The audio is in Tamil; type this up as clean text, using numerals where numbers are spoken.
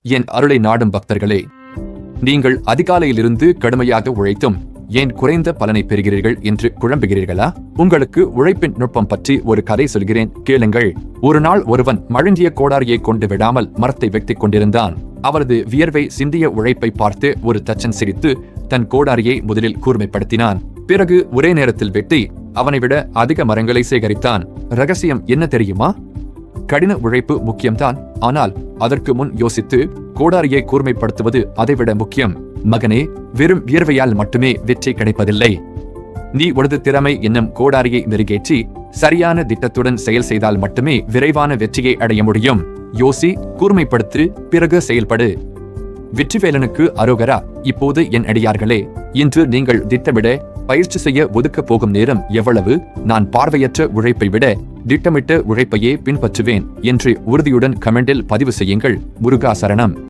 என் அருளை நாடும் பக்தர்களே, நீங்கள் அதிகாலையிலிருந்து கடுமையாக உழைத்தும் ஏன் குறைந்த பலனை பெறுகிறீர்கள் என்று குழம்புகிறீர்களா? உங்களுக்கு உழைப்பின் நுட்பம் பற்றி ஒரு கதை சொல்கிறேன், கேளுங்கள். ஒரு நாள் ஒருவன் மழுங்கிய கோடாரியை கொண்டு விடாமல் மரத்தை வெட்டிக் கொண்டிருந்தான். அவரது வியர்வை சிந்திய உழைப்பை பார்த்து ஒரு தச்சன் சிரித்து தன் கோடாரியை முதலில் கூர்மைப்படுத்தினான். பிறகு ஒரே நேரத்தில் வெட்டி அவனை விட அதிக மரங்களை சேகரித்தான். ரகசியம் என்ன தெரியுமா? கடின உழைப்பு முக்கியம்தான், ஆனால் அதற்கு முன் யோசித்து கோடாரியை கூர்மைப்படுத்துவது அதைவிட முக்கியம். மகனே, வெறும் வியர்வையால் மட்டுமே வெற்றி கிடைப்பதில்லை. நீ உனது திறமை என்னும் கோடாரியை மெருகேற்றி சரியான திட்டத்துடன் செயல் செய்தால் மட்டுமே விரைவான வெற்றியை அடைய முடியும். யோசி, கூர்மைப்படுத்து, பிறகு செயல்படு. வெற்றிவேலனுக்கு அரோகரா. இப்போது என் அடியார்களே, இன்று நீங்கள் திட்டமிட பயிற்சி செய்ய ஒதுக்க போகும் நேரம் எவ்வளவு? நான் பார்வையற்ற உழைப்பை விட திட்டமிட்ட உழைப்பையே பின்பற்றுவேன் என்று உறுதியுடன் கமெண்டில் பதிவு செய்யுங்கள். முருகா சரணம்.